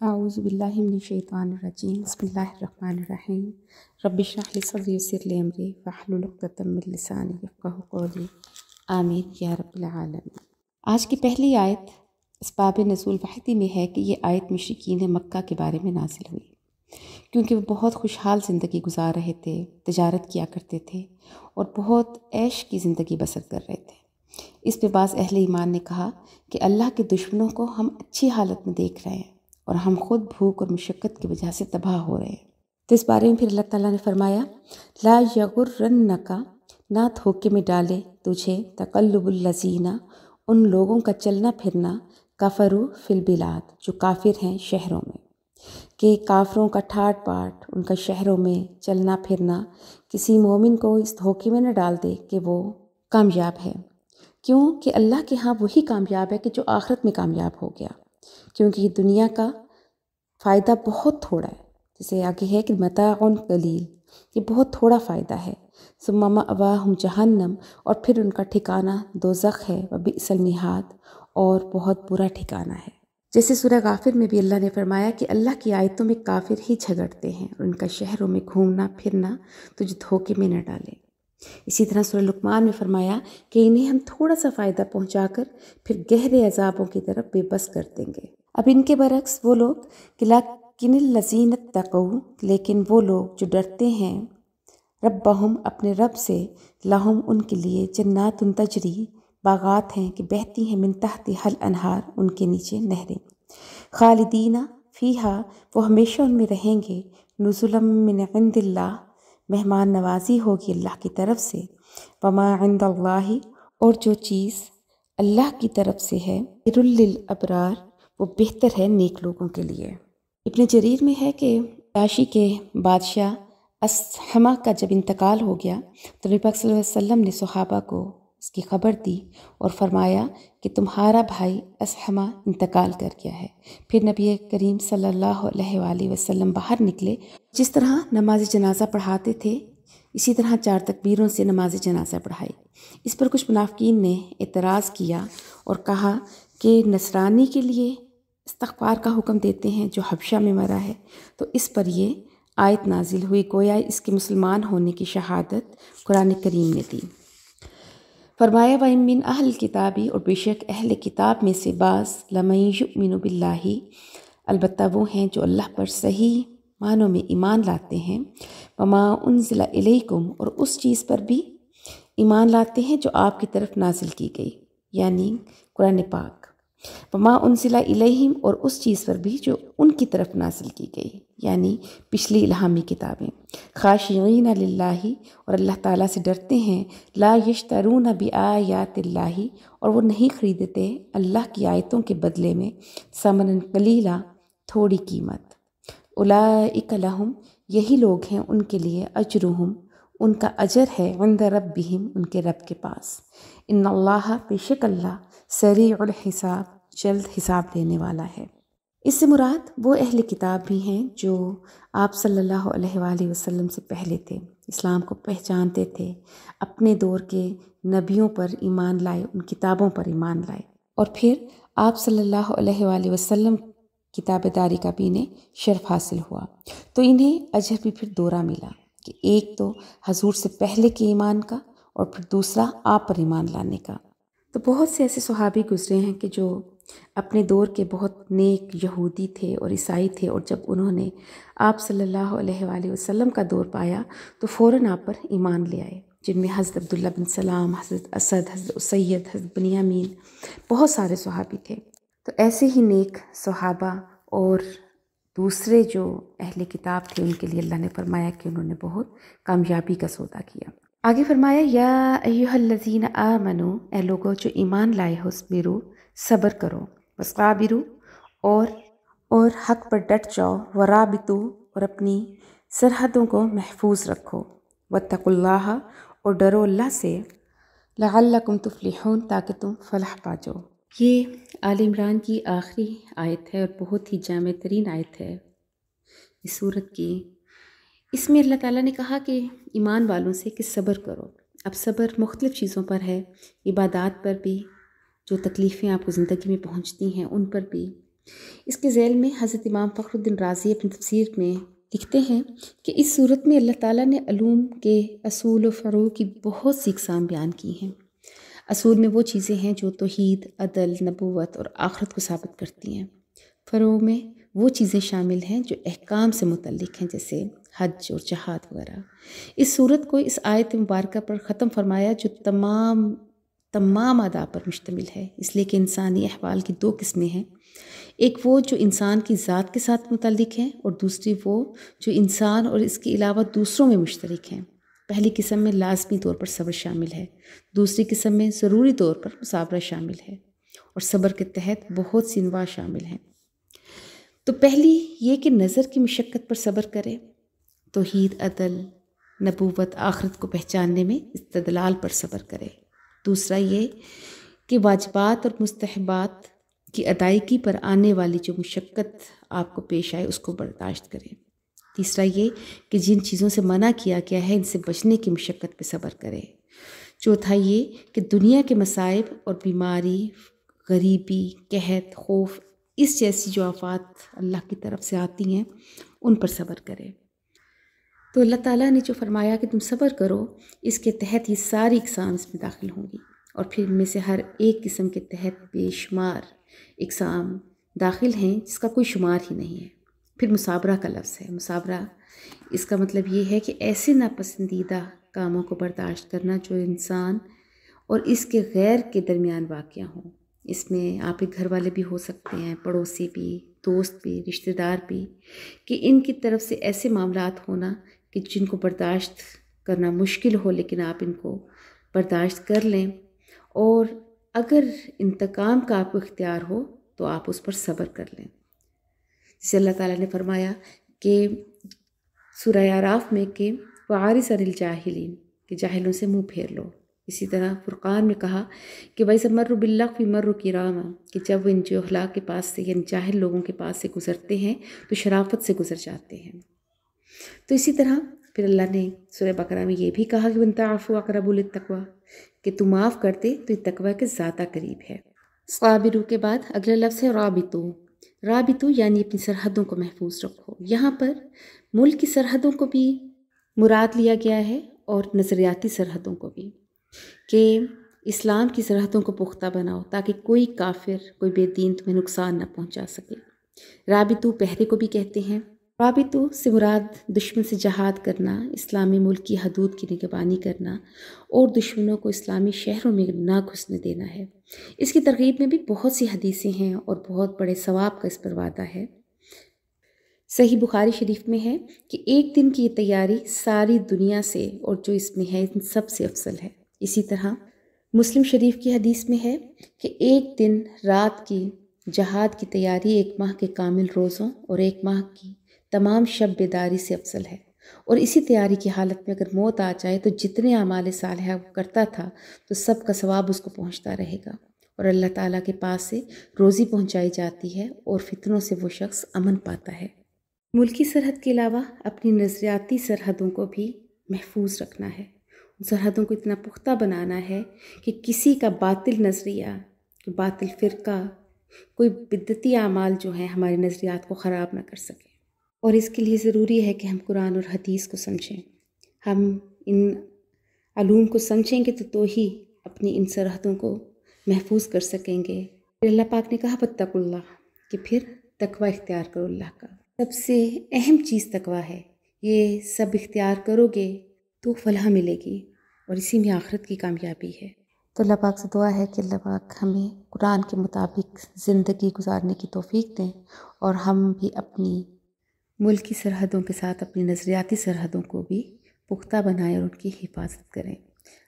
أعوذ بالله من الشيطان الرجيم بسم الله الرحمن الرحيم رب اشرح لي صدري ويسر لي أمري واحلل عقدة من لساني يفقهوا قولي آمین یا رب العالمین۔ آج کی پہلی آیت اسباب نزول وحدی میں ہے کہ یہ آیت مشرکین مکہ کے بارے میں نازل ہوئی، کیونکہ وہ بہت خوشحال زندگی گزار رہے تھے، تجارت کیا کرتے تھے اور بہت عیش کی زندگی بسر کر رہے تھے۔ اس پہ بعض اہل ایمان نے کہا کہ اللہ کے دشمنوں کو ہم اچھی حالت میں دیکھ رہے ہیں اور ہم خود بھوک اور مشقت کی وجہ سے تباہ ہو رہے ہیں۔ تو اس بارے میں پھر اللہ تعالیٰ نے فرمایا لا یغرنک، نہ دھوکے میں ڈالے تجھے تقلب الذین، ان لوگوں کا چلنا پھرنا کفروا فی البلاد، جو کافر ہیں شہروں میں، کہ کافروں کا ٹھاٹ باٹ، ان کا شہروں میں چلنا پھرنا کسی مومن کو اس دھوکے میں نہ ڈال دے کہ وہ کامیاب ہے۔ کیوں کہ اللہ کے ہاں وہی کامیاب ہے کہ جو آخرت میں کامیاب ہو گیا، کیونکہ یہ دنیا کا فائدہ بہت تھوڑا ہے، جسے آگے ہے کہ متاع قلیل، یہ بہت تھوڑا فائدہ ہے۔ ثم مأواہم جہنم، اور پھر ان کا ٹھکانہ دوزخ ہے، وبئس المہاد، اور بہت برا ٹھکانہ ہے۔ جیسے سورہ غافر میں بھی اللہ نے فرمایا کہ اللہ کی آیتوں میں کافر ہی جھگڑتے ہیں اور ان کا شہروں میں گھومنا پھرنا تجھے دھوکے میں نہ ڈالے۔ اسی طرح سورہ لقمان میں فرمایا کہ انہیں ہم تھوڑا سا فائدہ پہنچا کر پھر گہرے عذابوں کی طرف بے بس کر دیں گے۔ اب ان کے برعکس وہ لوگ کہ لیکن الذین اتقوا، لیکن وہ لوگ جو ڈرتے ہیں ربہم، اپنے رب سے، لہم، ان کے لیے جنات تجری، باغات ہیں کہ بہتی ہیں من تحتہا الانہار، ان کے نیچے نہریں، خالدین فیہا، وہ ہمیشہ ان میں رہیں گے، نزلا من عند اللہ، مہمان نوازی ہوگی اللہ کی طرف سے، وما عند اللہ، اور جو چیز اللہ کی طرف سے ہے، خیر للابرار، وہ بہتر ہے نیک لوگوں کے لیے۔ ابن جریر میں ہے کہ عیاشی کے بادشاہ اصحمہ کا جب انتقال ہو گیا تو نبی پاک صلی اللہ علیہ وسلم نے صحابہ کو اس کی خبر دی اور فرمایا کہ تمہارا بھائی اصحمہ انتقال کر گیا ہے۔ پھر نبی کریم صلی اللہ علیہ وآلہ وسلم باہر نکلے، جس طرح نماز جنازہ پڑھاتے تھے اسی طرح 4 تکبیروں سے نماز جنازہ پڑھائی۔ اس پر کچھ منافقین نے اعتراض کیا اور کہا کہ نصرانی کے لیے استغفار کا حکم دیتے ہیں جو حبشہ میں مرا ہے، تو اس پر یہ آیت نازل ہوئی، گویا اس کے مسلمان ہونے کی شہادت قرآن کریم نے دی۔ فرمایا وَإِن مِّنْ أَهْلِ الْكِتَابِ، اور بے شک اہل کتاب میں سے بعض، لَمَن يُؤْمِنُ بِاللَّهِ، البتہ وہ ہیں جو اللہ پر صحیح معنوں میں ایمان لاتے ہیں، وَمَا أُنزِلَ إِلَيْكُمْ، اور اس چیز پر بھی ایمان لاتے ہیں جو آپ کی طرف نازل کی گئی، یعنی قرآن پاک، وَمَا أُنزِلَ إِلَيْهِمْ، اور اس چیز پر بھی جو ان کی طرف نازل کی گئی، یعنی پچھلی الہامی کتابیں، خاشعین للہ، اور اللہ تعالیٰ سے ڈرتے ہیں، لا یشترون بآیات اللہ، اور وہ نہیں خریدتے اللہ کی آیتوں کے بدلے میں ثمنا قلیلا، تھوڑی قیمت، اولئک لہم، یہی لوگ ہیں ان کے لیے، اجرہم، ان کا اجر ہے، عند ربہم، ان کے رب کے پاس، ان اللہ، بے شک اللہ، سریع الحساب، جلد حساب لینے والا ہے۔ اس سے مراد وہ اہل کتاب بھی ہیں جو آپ صلی اللہ علیہ وآلہ وسلم سے پہلے تھے، اسلام کو پہچانتے تھے، اپنے دور کے نبیوں پر ایمان لائے، ان کتابوں پر ایمان لائے، اور پھر آپ صلی اللہ علیہ وآلہ وسلم کی تابعداری کا بھی انہیں شرف حاصل ہوا، تو انہیں اجر بھی پھر دوہرا ملا، کہ ایک تو حضور سے پہلے کے ایمان کا اور پھر دوسرا آپ پر ایمان لانے کا۔ تو بہت سے ایسے صحابی گزرے ہیں کہ جو اپنے دور کے بہت نیک یہودی تھے اور عیسائی تھے، اور جب انہوں نے آپ صلی اللہ علیہ وآلہ وسلم کا دور پایا تو فوراً آپ پر ایمان لے آئے، جن میں حضرت عبداللہ بن سلام، حضرت اسد، حضرت اسید، حضرت بنیامین، بہت سارے صحابی تھے۔ تو ایسے ہی نیک صحابہ اور دوسرے جو اہل کتاب تھے ان کے لیے اللہ نے فرمایا کہ انہوں نے بہت کامیابی کا سودا کیا۔ آگے فرمایا یا ایھا الذین آمنو، اے لوگو جو ایمان لائے ہو، اصبروا، صبر کرو، وصابروا، اور حق پر ڈٹ جاؤ، ورابطوا، اور اپنی سرحدوں کو محفوظ رکھو، واتقوا اللہ، اور ڈرو اللہ سے، لعلکم تفلحون، تاکہ تم فلاح پا جاؤ۔ یہ آل عمران کی آخری آیت ہے اور بہت ہی جامع ترین آیت ہے اس سورت کی۔ اس میں اللہ تعالیٰ نے کہا کہ ایمان والوں سے کہ صبر کرو۔ اب صبر مختلف چیزوں پر ہے، عبادات پر بھی، جو تکلیفیں آپ کو زندگی میں پہنچتی ہیں ان پر بھی، اس کے ذیل میں حضرت امام فخر الدین رازی اپنی تفسیر میں لکھتے ہیں کہ اس صورت میں اللہ تعالیٰ نے علوم کے اصول و فروع کی بہت سی اقسام بیان کی ہیں۔ اصول میں وہ چیزیں ہیں جو توحید، عدل، نبوت اور آخرت کو ثابت کرتی ہیں۔ فروع میں وہ چیزیں شامل ہیں جو احکام سے متعلق ہیں، جیسے حج اور جہاد وغیرہ۔ اس صورت کو اس آیت مبارکہ پر ختم فرمایا جو تمام آداب پر مشتمل ہے، اس لیے کہ انسانی احوال کی دو قسمیں ہیں، ایک وہ جو انسان کی ذات کے ساتھ متعلق ہیں اور دوسری وہ جو انسان اور اس کے علاوہ دوسروں میں مشترک ہیں۔ پہلی قسم میں لازمی طور پر صبر شامل ہے، دوسری قسم میں ضروری طور پر مصابرہ شامل ہے، اور صبر کے تحت بہت سی انواع شامل ہیں۔ تو پہلی یہ کہ نظر کی مشقت پر صبر کرے، توحید، عدل، نبوت، آخرت کو پہچاننے میں استدلال پر صبر کرے۔ دوسرا یہ کہ واجبات اور مستحبات کی ادائیگی پر آنے والی جو مشقت آپ کو پیش آئے اس کو برداشت کریں۔ تیسرا یہ کہ جن چیزوں سے منع کیا گیا ہے ان سے بچنے کی مشقت پہ صبر کرے۔ چوتھا یہ کہ دنیا کے مصائب اور بیماری، غریبی، قحط، خوف، اس جیسی جو آفات اللہ کی طرف سے آتی ہیں ان پر صبر کرے۔ تو اللہ تعالیٰ نے جو فرمایا کہ تم صبر کرو، اس کے تحت یہ ساری اقسام اس میں داخل ہوں گی، اور پھر ان میں سے ہر ایک قسم کے تحت بے شمار اقسام داخل ہیں جس کا کوئی شمار ہی نہیں ہے۔ پھر مصابرہ کا لفظ ہے۔ مصابرہ اس کا مطلب یہ ہے کہ ایسے ناپسندیدہ کاموں کو برداشت کرنا جو انسان اور اس کے غیر کے درمیان واقع ہوں۔ اس میں آپ کے گھر والے بھی ہو سکتے ہیں، پڑوسی بھی، دوست بھی، رشتہ دار بھی، کہ ان کی طرف سے ایسے معاملات ہونا کہ جن کو برداشت کرنا مشکل ہو، لیکن آپ ان کو برداشت کر لیں، اور اگر انتقام کا آپ کو اختیار ہو تو آپ اس پر صبر کر لیں۔ جسے اللہ تعالیٰ نے فرمایا کہ سورہ اعراف میں کہ وَعَارِضْ عَنِ الْجَاهِلِينَ، کہ جاہلوں سے منہ پھیر لو۔ اسی طرح فرقان میں کہا کہ وَإِذَا مَرُّوا بِاللَّغْوِ مَرُّوا کِرَامًا، کہ جب وہ ان جہلاء کے پاس سے یعنی جاہل لوگوں کے پاس سے گزرتے ہیں تو شرافت سے گزر جاتے ہیں۔ تو اسی طرح پھر اللہ نے سورہ بقرہ میں یہ بھی کہا کہ وَإِن تَعْفُوا أَقْرَبُ لِلتَّقْوَىٰ، کہ تم معاف کر دے تو یہ تقوی کے زیادہ قریب ہے۔ صابرو کے بعد اگلا لفظ ہے رابطو۔ رابطو یعنی اپنی سرحدوں کو محفوظ رکھو۔ یہاں پر ملک کی سرحدوں کو بھی مراد لیا گیا ہے اور نظریاتی سرحدوں کو بھی، کہ اسلام کی سرحدوں کو پختہ بناؤ تاکہ کوئی کافر، کوئی بے دین تمہیں نقصان نہ پہنچا سکے۔ رابطو پہرے کو بھی کہتے ہیں۔ رابطو سے مراد دشمن سے جہاد کرنا، اسلامی ملک کی حدود کی نگہبانی کرنا اور دشمنوں کو اسلامی شہروں میں نہ گھسنے دینا ہے۔ اس کی ترغیب میں بھی بہت سی حدیثیں ہیں اور بہت بڑے ثواب کا اس پر وعدہ ہے۔ صحیح بخاری شریف میں ہے کہ ایک دن کی یہ تیاری ساری دنیا سے اور جو اس میں ہے ان سب سے افضل ہے۔ اسی طرح مسلم شریف کی حدیث میں ہے کہ ایک دن رات کی جہاد کی تیاری ایک ماہ کے کامل روزوں اور ایک ماہ کی تمام شب بیداری سے افضل ہے، اور اسی تیاری کی حالت میں اگر موت آ جائے تو جتنے اعمال صالحہ وہ کرتا تھا تو سب کا ثواب اس کو پہنچتا رہے گا، اور اللہ تعالیٰ کے پاس سے روزی پہنچائی جاتی ہے اور فتنوں سے وہ شخص امن پاتا ہے۔ ملکی سرحد کے علاوہ اپنی نظریاتی سرحدوں کو بھی محفوظ رکھنا ہے، ان سرحدوں کو اتنا پختہ بنانا ہے کہ کسی کا باطل نظریہ، باطل فرقہ، کوئی بدعتی اعمال جو ہیں ہمارے نظریات کو خراب نہ کر سکے۔ اور اس کے لیے ضروری ہے کہ ہم قرآن اور حدیث کو سمجھیں۔ ہم ان علوم کو سمجھیں گے تو ہی اپنی ان سرحدوں کو محفوظ کر سکیں گے۔ پھر اللہ پاک نے کہا واتقوا اللہ، کہ پھر تقوی اختیار کرو اللہ کا۔ سب سے اہم چیز تقوی ہے، یہ سب اختیار کرو گے تو فلاح ملے گی، اور اسی میں آخرت کی کامیابی ہے۔ تو اللہ پاک سے دعا ہے کہ اللہ پاک ہمیں قرآن کے مطابق زندگی گزارنے کی توفیق دیں، اور ہم بھی اپنی ملکی سرحدوں کے ساتھ اپنی نظریاتی سرحدوں کو بھی پختہ بنائیں اور ان کی حفاظت کریں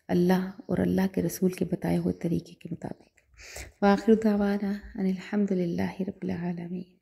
اللہ اور اللہ کے رسول کے بتائے ہوئے طریقے کے مطابق۔ وآخر دعوانا ان الحمد للہ رب العالمین۔